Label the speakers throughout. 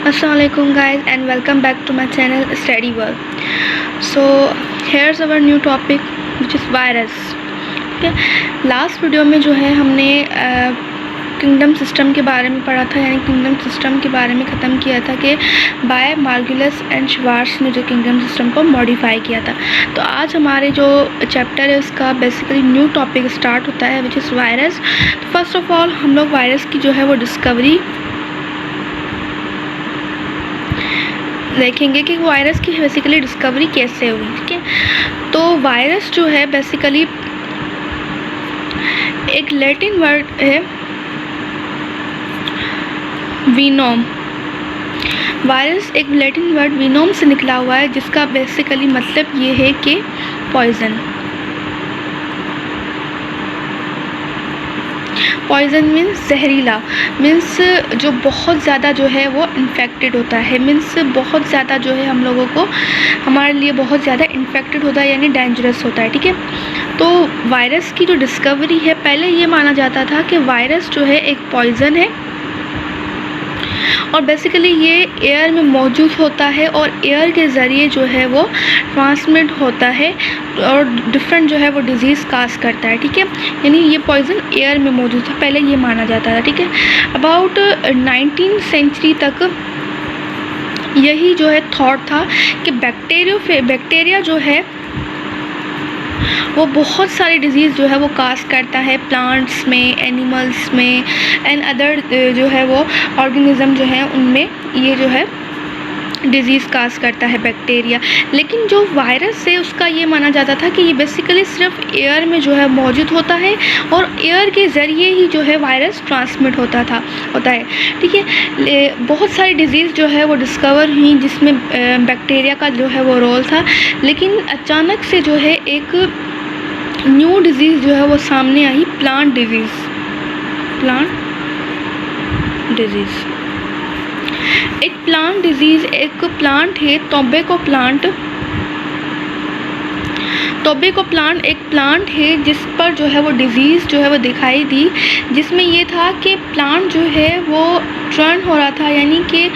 Speaker 1: Assalamualaikum guys and welcome back to my channel Study World. So here's our new topic which is virus. Okay, last video में जो है हमने kingdom system के बारे में पढ़ा था, यानी किंगडम सिस्टम के बारे में ख़त्म किया था कि बाय मार्गुलिस एंड श्वार्ट्ज़ ने जो किंगडम सिस्टम को मॉडिफाई किया था। तो आज हमारे जो चैप्टर है उसका बेसिकली न्यू टॉपिक स्टार्ट होता है विच इज़ वायरस। तो फर्स्ट ऑफ ऑल हम लोग वायरस की जो है वो डिस्कवरी देखेंगे कि वायरस की बेसिकली डिस्कवरी कैसे हुई। ठीक है, तो वायरस जो है बेसिकली एक लैटिन वर्ड है वीनोम। वायरस एक लैटिन वर्ड वीनोम से निकला हुआ है जिसका बेसिकली मतलब ये है कि पॉइजन। पॉइजन मीन्स जहरीला, मीन्स जो बहुत ज़्यादा जो है वो इन्फेक्टेड होता है, मीन्स बहुत ज़्यादा जो है हम लोगों को हमारे लिए बहुत ज़्यादा इन्फेक्टेड होता है, यानी डेंजरस होता है। ठीक है, तो वायरस की जो डिस्कवरी है, पहले ये माना जाता था कि वायरस जो है एक पॉइजन है और बेसिकली ये एयर में मौजूद होता है और एयर के ज़रिए जो है वो ट्रांसमिट होता है और डिफरेंट जो है वो डिज़ीज़ काज करता है। ठीक है, यानी ये पॉइजन एयर में मौजूद था, पहले ये माना जाता था। ठीक है, अबाउट 19th सेंचुरी तक यही जो है थॉट था कि बैक्टीरिया जो है वो बहुत सारी डिज़ीज़ जो है वो काज करता है प्लांट्स में, एनिमल्स में एंड अदर जो है वो ऑर्गेनिज़म जो है उनमें ये जो है डिज़ीज़ काज करता है बैक्टीरिया। लेकिन जो वायरस है उसका ये माना जाता था कि ये बेसिकली सिर्फ एयर में जो है मौजूद होता है और एयर के ज़रिए ही जो है वायरस ट्रांसमिट होता है। ठीक है, बहुत सारी डिज़ीज़ जो है वो डिस्कवर हुई जिसमें बैक्टीरिया का जो है वो रोल था, लेकिन अचानक से जो है एक न्यू डिज़ीज़ जो है वो सामने आई, प्लांट डिज़ीज़। एक प्लांट डिजीज़, एक प्लांट है टोबैको प्लांट एक प्लांट है जिस पर जो है वो डिज़ीज़ जो है वो दिखाई दी, जिसमें ये था कि प्लांट जो है वो टर्न हो रहा था, यानी कि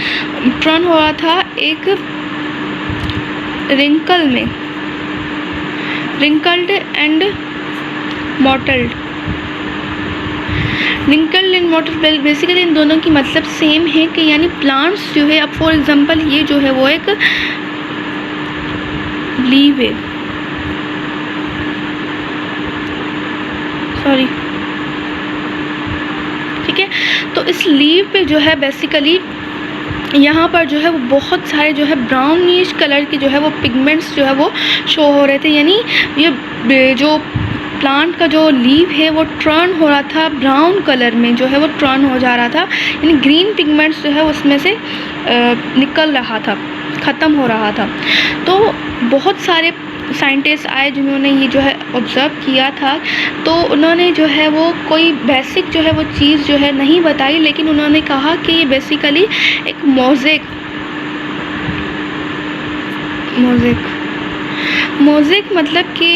Speaker 1: टर्न हो रहा था एक wrinkled and mottled. Wrinkled and mottle basically इन दोनों की मतलब सेम है कि यानी प्लांट्स जो है, अब फॉर एग्जांपल ये जो है वो एक लीव है, सॉरी, ठीक है, तो इस लीव पे जो है बेसिकली यहाँ पर जो है वो बहुत सारे जो है ब्राउनिश कलर के जो है वो पिगमेंट्स जो है वो शो हो रहे थे, यानी ये जो प्लांट का जो लीव है वो टर्न हो रहा था ब्राउन कलर में, जो है वो टर्न हो जा रहा था, यानी ग्रीन पिगमेंट्स जो है उसमें से निकल रहा था, ख़त्म हो रहा था। तो बहुत सारे साइंटिस्ट आए जिन्होंने ये जो है ऑब्ज़र्व किया था, तो उन्होंने जो है वो कोई बेसिक जो है वो चीज़ जो है नहीं बताई, लेकिन उन्होंने कहा कि ये बेसिकली एक मोज़ेक मतलब कि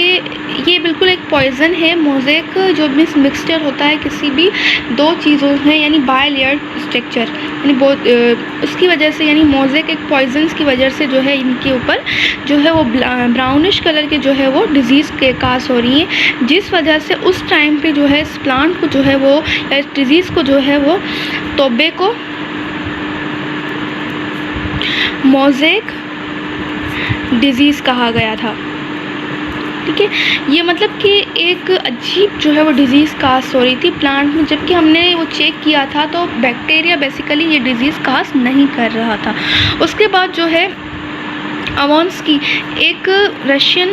Speaker 1: ये बिल्कुल एक पॉइज़न है। मोज़ेक जो मिक्सचर होता है किसी भी दो चीज़ों में, यानी बाय लेयर स्ट्रक्चर, यानी बहुत उसकी वजह से, यानी मोज़ेक एक पॉइजन्स की वजह से जो है इनके ऊपर जो है वो ब्राउनिश कलर के जो है वो डिज़ीज़ के काज हो रही हैं, जिस वजह से उस टाइम पे जो है इस प्लांट को जो है वो इस डिज़ीज़ को जो है वो टोबैको मोज़ेक डिज़ीज़ कहा गया था। ठीक है, ये मतलब कि एक अजीब जो है वो डिज़ीज़ काज हो रही थी प्लांट में, जबकि हमने वो चेक किया था तो बैक्टीरिया बेसिकली ये डिज़ीज़ काज नहीं कर रहा था। उसके बाद जो है अवोन्स्की एक रशियन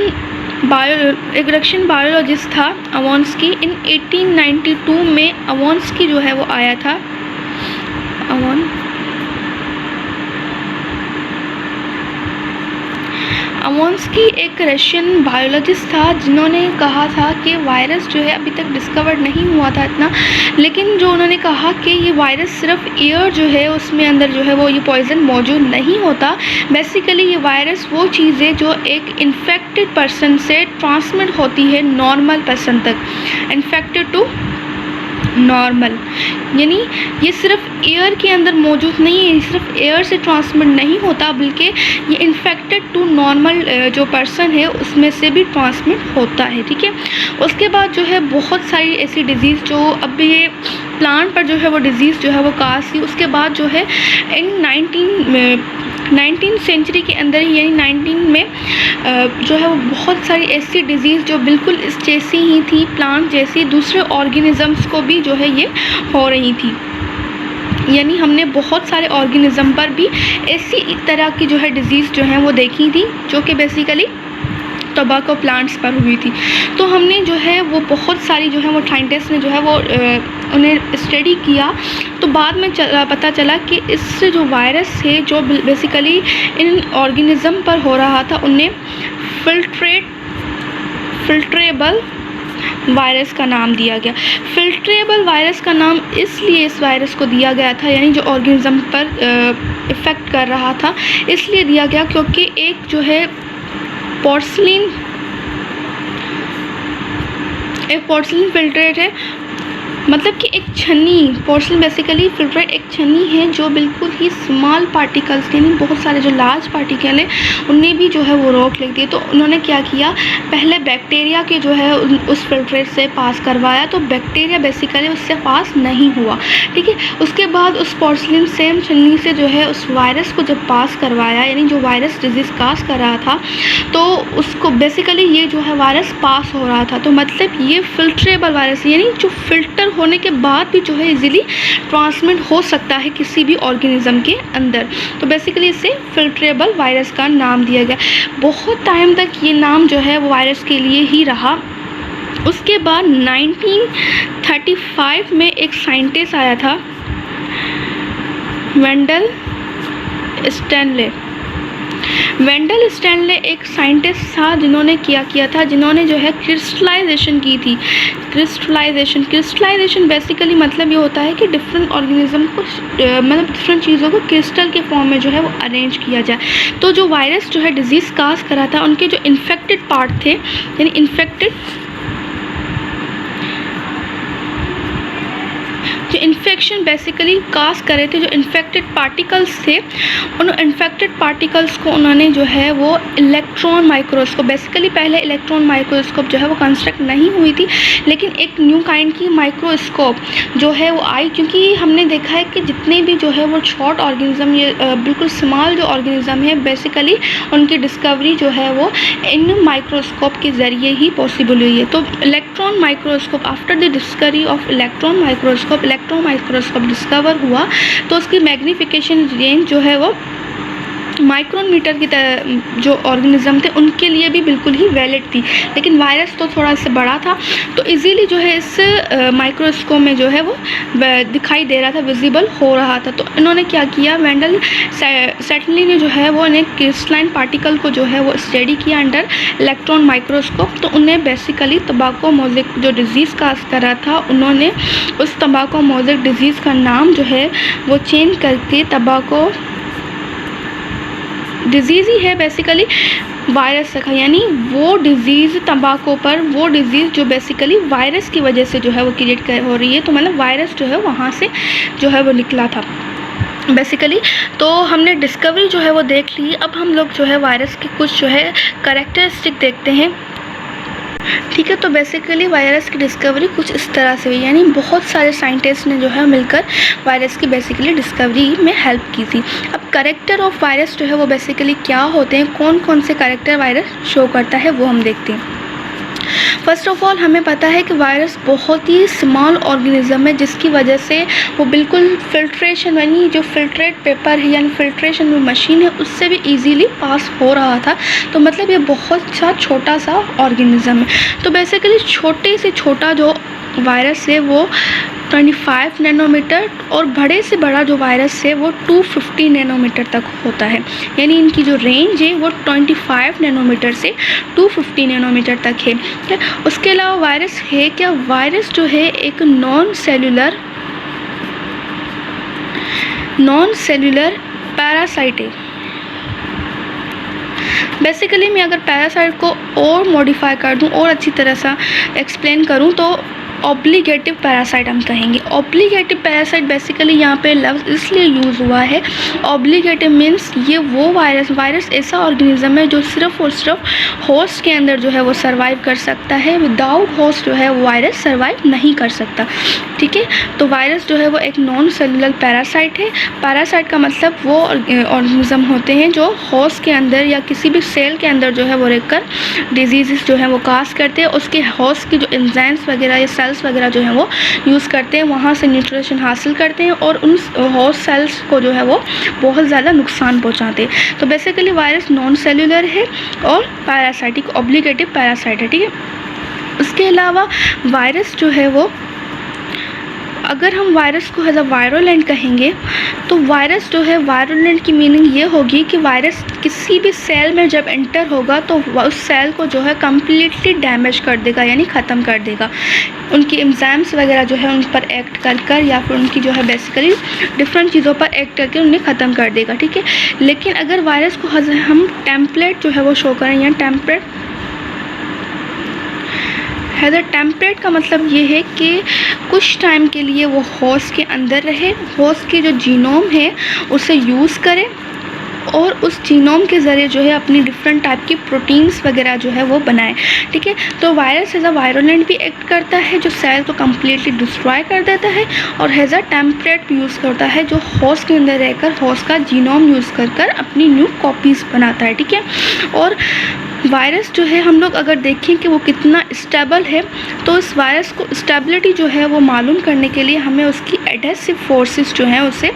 Speaker 1: बायोलॉजिस्ट था अवोन्स्की। इन 1892 में अवोन्स्की जो है वो आया था। अवोन्स्की एक रशियन बायोलॉजिस्ट था जिन्होंने कहा था कि वायरस जो है अभी तक डिस्कवर नहीं हुआ था इतना, लेकिन जो उन्होंने कहा कि ये वायरस सिर्फ एयर जो है उसमें अंदर जो है वो ये पॉइज़न मौजूद नहीं होता, बेसिकली ये वायरस वो चीज़ है जो एक इन्फेक्टेड पर्सन से ट्रांसमिट होती है नॉर्मल पर्सन तक, इन्फेक्टेड टू नॉर्मल, यानी ये सिर्फ एयर के अंदर मौजूद नहीं है, सिर्फ एयर से ट्रांसमिट नहीं होता, बल्कि ये इन्फेक्टेड टू नॉर्मल जो पर्सन है उसमें से भी ट्रांसमिट होता है। ठीक है, उसके बाद जो है बहुत सारी ऐसी डिज़ीज़ जो अब ये प्लांट पर जो है वो डिज़ीज़ जो है वो काज थी। उसके बाद जो है इन 19th सेंचुरी के अंदर ही, यानी 19 में जो है वो बहुत सारी ऐसी डिज़ीज़ जो बिल्कुल इस जैसी ही थी, प्लांट जैसी, दूसरे ऑर्गेनिज़म्स को भी जो है ये हो रही थी। यानी हमने बहुत सारे ऑर्गेनिज़म पर भी ऐसी तरह की जो है डिज़ीज़ जो है वो देखी थी, जो कि बेसिकली टोबैको प्लांट्स पर हुई थी। तो हमने जो है वो बहुत सारी जो है वो साइंटिस्ट ने जो है वो उन्हें स्टडी किया, तो बाद में पता चला कि इससे जो वायरस है जो बेसिकली इन ऑर्गेनिज़म पर हो रहा था, उन्हें फिल्ट्रेबल वायरस का नाम दिया गया। फिल्ट्रेबल वायरस का नाम इसलिए इस वायरस को दिया गया था, यानी जो ऑर्गेनिज़म पर इफ़ेक्ट कर रहा था, इसलिए दिया गया क्योंकि एक जो है पोर्सिलिन फिल्ट्रेट है, मतलब कि एक छन्नी, पोर्सिलिन बेसिकली फिल्ट्रेट एक छन्नी है जो बिल्कुल ही स्मॉल पार्टिकल्स, यानी बहुत सारे जो लार्ज पार्टिकल है उन्हें भी जो है वो रोक लेती है। तो उन्होंने क्या किया, पहले बैक्टीरिया के जो है उस फिल्ट्रेट से पास करवाया, तो बैक्टीरिया बेसिकली उससे पास नहीं हुआ। ठीक है, उसके बाद उस पोर्सिलिन सेम छन्नी से जो है उस वायरस को जब पास करवाया, यानी जो वायरस डिजीज़ काज कर रहा था, तो उसको बेसिकली ये जो है वायरस पास हो रहा था। तो मतलब ये फिल्ट्रेबल वायरस, यानी जो फिल्टर होने के बाद भी जो है इजीली ट्रांसमिट हो सकता है किसी भी ऑर्गेनिज्म के अंदर। तो बेसिकली इसे फिल्ट्रेबल वायरस का नाम दिया गया। बहुत टाइम तक ये नाम जो है वो वायरस के लिए ही रहा। उसके बाद 1935 में एक साइंटिस्ट आया था, वेंडल स्टैनले एक साइंटिस्ट था जिन्होंने क्या किया था, जिन्होंने जो है क्रिस्टलाइजेशन की थी। क्रिस्टलाइजेशन बेसिकली मतलब ये होता है कि डिफरेंट ऑर्गेनिज्म को मतलब डिफरेंट चीज़ों को क्रिस्टल के फॉर्म में जो है वो अरेंज किया जाए। तो जो वायरस जो है डिजीज़ काज करा था, उनके जो इन्फेक्टेड पार्ट थे, यानी जो इन्फेक्शन बेसिकली काज कर रहे थे, जो इन्फेक्टेड पार्टिकल्स थे, उन इन्फेक्टेड पार्टिकल्स को उन्होंने जो है वो इलेक्ट्रॉन माइक्रोस्कोप, बेसिकली पहले इलेक्ट्रॉन माइक्रोस्कोप जो है वो कंस्ट्रक्ट नहीं हुई थी, लेकिन एक न्यू काइंड की माइक्रोस्कोप जो है वो आई, क्योंकि हमने देखा है कि जितने भी जो है वो शॉर्ट ऑर्गेनिज्म, ये बिल्कुल स्मॉल जो ऑर्गेनिज्म है, बेसिकली उनकी डिस्कवरी जो है वो इन माइक्रोस्कोप के ज़रिए ही पॉसिबल हुई है। तो electron microscope, after the discovery of electron microscope discover हुआ, तो उसकी मैग्नीफिकेशन रेंज जो है वो माइक्रोन मीटर की तरह जो ऑर्गेनिज्म थे उनके लिए भी बिल्कुल ही वैलिड थी, लेकिन वायरस तो थोड़ा इससे बड़ा था, तो इजीली जो है इस माइक्रोस्कोप में जो है वो दिखाई दे रहा था, विजिबल हो रहा था। तो इन्होंने क्या किया, वेंडल स्टैनले ने जो है वो उन्हें क्रिस्टलाइन पार्टिकल को जो है वो स्टडी किया अंडर इलेक्ट्रॉन माइक्रोस्कोप। तो उन्हें बेसिकली तंबाकू मोज़ेक जो डिज़ीज़ काज करा था, उन्होंने उस तंबाकू मोज़ेक डिज़ीज़ का नाम जो है वो चेंज करके तंबाकू डिज़ीज़ ही है, बेसिकली वायरस रखा, यानी वो डिज़ीज़ तंबाकू पर, वो डिज़ीज़ जो बेसिकली वायरस की वजह से जो है वो क्रिएट हो रही है, तो मतलब वायरस जो है वहाँ से जो है वो निकला था बेसिकली। तो हमने डिस्कवरी जो है वो देख ली। अब हम लोग जो है वायरस के कुछ जो है कैरेक्टरिस्टिक देखते हैं। ठीक है, तो बेसिकली वायरस की डिस्कवरी कुछ इस तरह से हुई, यानी बहुत सारे साइंटिस्ट ने जो है मिलकर वायरस की बेसिकली डिस्कवरी में हेल्प की थी। अब कैरेक्टर ऑफ वायरस जो है वो बेसिकली क्या होते हैं, कौन कौन से कैरेक्टर वायरस शो करता है, वो हम देखते हैं। फर्स्ट ऑफ ऑल हमें पता है कि वायरस बहुत ही स्मॉल ऑर्गेनिज्म है, जिसकी वजह से वो बिल्कुल फिल्ट्रेशन, यानी जो फिल्ट्रेट पेपर है, यानी फिल्ट्रेशन जो मशीन है, उससे भी इजीली पास हो रहा था। तो मतलब ये बहुत सा छोटा सा ऑर्गेनिज्म है। तो बेसिकली छोटे से छोटा जो वायरस है वो 25 नैनोमीटर, और बड़े से बड़ा जो वायरस है वो 250 नैनोमीटर तक होता है, यानी इनकी जो रेंज है वो 25 नैनोमीटर से 250 नैनोमीटर तक है। उसके अलावा वायरस है क्या, वायरस जो है एक नॉन सेल्यूलर पैरासाइट है। बेसिकली मैं अगर पैरासाइट को और मॉडिफाई कर दूं और अच्छी तरह से एक्सप्लेन करूं, तो ऑब्लिगेटिव पैरासाइट हम कहेंगे। ऑब्लिगेटिव पैरासाइट बेसिकली यहाँ पे लफ्ज़ इसलिए यूज़ हुआ है, ऑब्लिगेटिव मीन्स ये वो वायरस ऐसा ऑर्गेनिज्म है जो सिर्फ और सिर्फ होस्ट के अंदर जो है वो सर्वाइव कर सकता है, विदाउट होस्ट जो है वो वायरस सर्वाइव नहीं कर सकता, ठीक है। तो वायरस जो है वो एक नॉन सेलुलर पैरासाइट है। पैरासाइट का मतलब वो ऑर्गेनिज्म होते हैं जो होस्ट के अंदर या किसी भी सेल के अंदर जो है वो रहकर डिजीज़ जो है वो काज करते हैं, उसके होस्ट की जो एंजाइम्स वगैरह या सेल्स वगैरह जो है वो यूज़ करते हैं, वहाँ से न्यूट्रिशन हासिल करते हैं और उन होस्ट सेल्स को जो है वो बहुत ज़्यादा नुकसान पहुँचाते हैं। तो बेसिकली वायरस नॉन सेलुलर है और पैरासाइटिक ऑब्लिगेटिव पैरासाइट है, ठीक है। उसके अलावा वायरस जो है वो, अगर हम वायरस को एज अ वायरुलेंट कहेंगे तो वायरस जो है, वायरुलेंट की मीनिंग ये होगी कि वायरस किसी भी सेल में जब एंटर होगा तो उस सेल को जो है कम्प्लीटली डैमेज कर देगा, यानी ख़त्म कर देगा। उनकी एंजाइम्स वगैरह जो है उन पर एक्ट कर या फिर उनकी जो है बेसिकली डिफरेंट चीज़ों पर एक्ट करके उन्हें ख़त्म कर देगा, ठीक है। लेकिन अगर वायरस को हम टेम्पलेट जो है वो शो करें, या टेम्परेट का मतलब ये है कि कुछ टाइम के लिए वो होस्ट के अंदर रहे, होस्ट के जो जीनोम है उसे यूज़ करे और उस जीनोम के ज़रिए जो है अपनी डिफरेंट टाइप की प्रोटीन्स वगैरह जो है वो बनाए, ठीक है। तो वायरस एज अ वायरुलेंट भी एक्ट करता है जो सेल को कम्प्लीटली डिस्ट्रॉय कर देता है, और एज अ टेम्परेट भी यूज़ करता है जो होस्ट के अंदर रहकर होस्ट का जीनोम यूज़ कर अपनी न्यू कॉपीज़ बनाता है, ठीक है। और वायरस जो है हम लोग अगर देखें कि वो कितना स्टेबल है, तो इस वायरस को स्टेबिलिटी जो है वो मालूम करने के लिए हमें उसकी एडेसिव फोर्सेस जो हैं उसे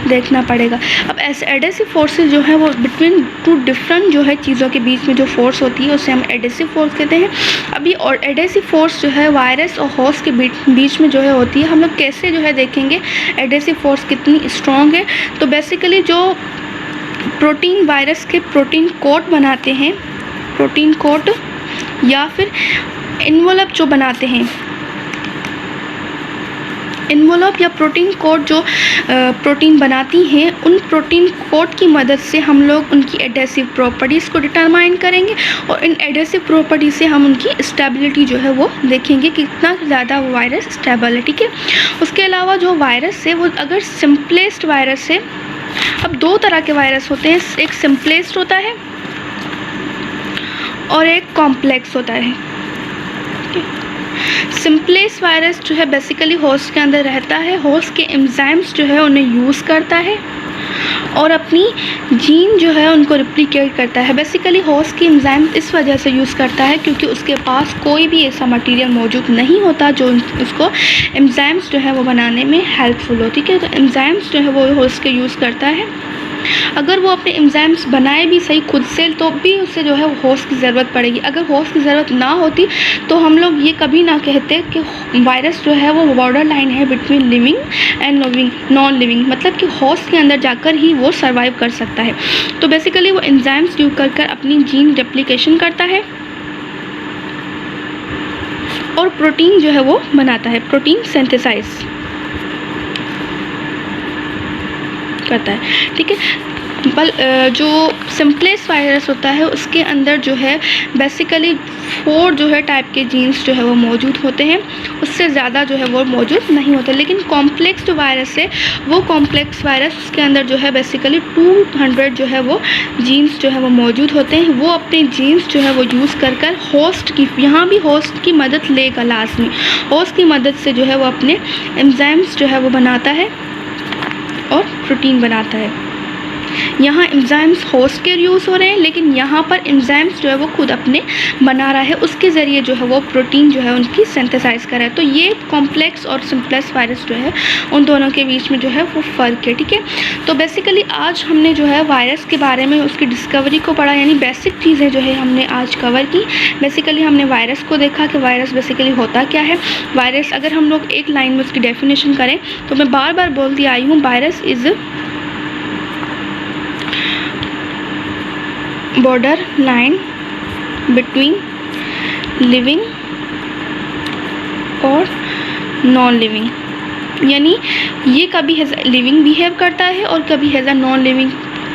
Speaker 1: देखना पड़ेगा। अब ऐसे एडेसिव फोर्सेस जो है वो बिटवीन टू डिफरेंट जो है चीज़ों के बीच में जो फोर्स होती है उसे हम एडेसिव फोर्स कहते हैं। अभी और एडेसिव फोर्स जो है वायरस और होस्ट के बीच में जो है होती है, हम लोग कैसे जो है देखेंगे एडेसिव फोर्स कितनी स्ट्रॉन्ग है। तो बेसिकली जो प्रोटीन वायरस के प्रोटीन कोट बनाते हैं, प्रोटीन कोट या फिर इन्वोलप जो बनाते हैं, इन्वोलप या प्रोटीन कोट जो प्रोटीन बनाती हैं, उन प्रोटीन कोट की मदद से हम लोग उनकी एडेसिव प्रॉपर्टीज़ को डिटरमाइन करेंगे और इन एडेसिव प्रॉपर्टी से हम उनकी स्टेबिलिटी जो है वो देखेंगे कि कितना ज़्यादा वो वायरस स्टेबल है, ठीक है। उसके अलावा जो वायरस है वो अगर सिंपलेस्ट वायरस है, अब दो तरह के वायरस होते हैं, एक सिंपलेस्ट होता है और एक कॉम्प्लेक्स होता है। सिंपलेस्ट वायरस जो है बेसिकली होस्ट के अंदर रहता है, होस्ट के एंजाइम्स जो है उन्हें यूज़ करता है और अपनी जीन जो है उनको रिप्लिकेट करता है। बेसिकली होस्ट की एंजाइम इस वजह से यूज़ करता है क्योंकि उसके पास कोई भी ऐसा मटेरियल मौजूद नहीं होता जो उसको एंजाइम्स जो है वो बनाने में हेल्पफुल हो, ठीक है। तो एंजाइम्स जो है वो होस्ट के यूज़ करता है। अगर वो अपने एंजाइम्स बनाए भी सही खुद से, तो भी उसे जो है होस्ट की ज़रूरत पड़ेगी। अगर होस्ट की ज़रूरत ना होती तो हम लोग ये कभी ना कहते कि वायरस जो है वो बॉर्डर लाइन है between living and non living, मतलब कि होस्ट के अंदर जाकर ही वो सर्वाइव कर सकता है। तो बेसिकली वो एंजाइम्स यूज कर अपनी जीन रेप्लिकेशन करता है और प्रोटीन जो है वो बनाता है, प्रोटीन सिंथेसाइज करता है, ठीक है। जो सिंपलेस्ट वायरस होता है उसके अंदर जो है बेसिकली 4 जो है टाइप के जीन्स जो है वो मौजूद होते हैं, उससे ज़्यादा जो है वो मौजूद नहीं होते। लेकिन कॉम्प्लेक्स जो वायरस है वो कॉम्प्लेक्स वायरस उसके अंदर जो है बेसिकली 200 जो है वो जीन्स जो है वो मौजूद होते हैं। वो अपने जीन्स जो है वो यूज़ कर होस्ट की, यहाँ भी होस्ट की मदद लेगा लाजमी, होस्ट की मदद से जो है वो अपने एंजाइम्स जो है वो बनाता है और प्रोटीन बनाता है। यहाँ एंजाइम्स होस्ट के यूज़ हो रहे हैं, लेकिन यहाँ पर एंजाइम्स जो है वो खुद अपने बना रहा है, उसके ज़रिए जो है वो प्रोटीन जो है उनकी सिंथेसाइज कर रहा है। तो ये कॉम्प्लेक्स और सिंपलेक्स वायरस जो है उन दोनों के बीच में जो है वो फ़र्क है, ठीक है। तो बेसिकली आज हमने जो है वायरस के बारे में उसकी डिस्कवरी को पढ़ा, यानी बेसिक चीज़ें जो है हमने आज कवर की। बेसिकली हमने वायरस को देखा कि वायरस बेसिकली होता क्या है। वायरस अगर हम लोग एक लाइन में उसकी डेफिनेशन करें तो मैं बार बार बोलती आई हूँ, virus is border line between living और नॉन लिविंग, यानी ये कभी एज लिविंग बिहेव करता है और कभी एज अ नॉन लिविंग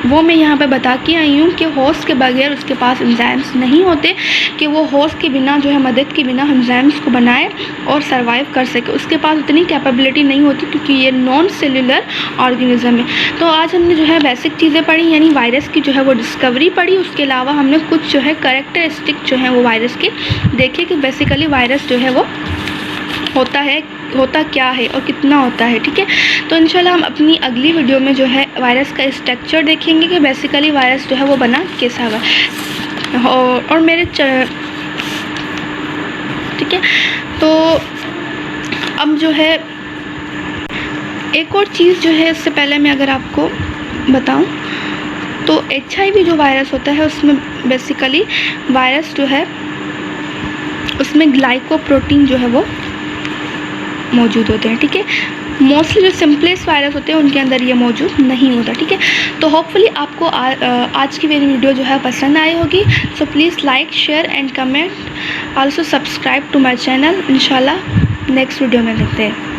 Speaker 1: वो मैं यहाँ पे बता के आई हूँ कि होस्ट के बगैर उसके पास एंजाइम्स नहीं होते कि वो होस्ट के बिना जो है, मदद के बिना एंजाइम्स को बनाए और सर्वाइव कर सके। उसके पास उतनी कैपेबिलिटी नहीं होती क्योंकि ये नॉन सेलुलर ऑर्गेनिज्म है। तो आज हमने जो है बेसिक चीज़ें पढ़ी, यानी वायरस की जो है वो डिस्कवरी पढ़ी। उसके अलावा हमने कुछ जो है कैरेक्टरिस्टिक जो है वो वायरस के देखे कि बेसिकली वायरस जो है वो होता क्या है और कितना होता है, ठीक है। तो इंशाल्लाह हम अपनी अगली वीडियो में जो है वायरस का स्ट्रक्चर देखेंगे कि बेसिकली वायरस जो है वो बना कैसा हुआ और मेरे ठीक है। तो अब जो है एक और चीज़ जो है, इससे पहले मैं अगर आपको बताऊं तो HIV जो वायरस होता है उसमें बेसिकली वायरस जो है उसमें ग्लाइकोप्रोटीन जो है वो मौजूद होते हैं, ठीक है। मोस्टली जो सिंपलेस्ट वायरस होते हैं उनके अंदर ये मौजूद नहीं होता, ठीक है। तो होपफुली आपको आज की मेरी वीडियो जो है पसंद आई होगी। So please like, share and comment, also subscribe to my channel. इंशाल्लाह नेक्स्ट वीडियो में मिलते हैं।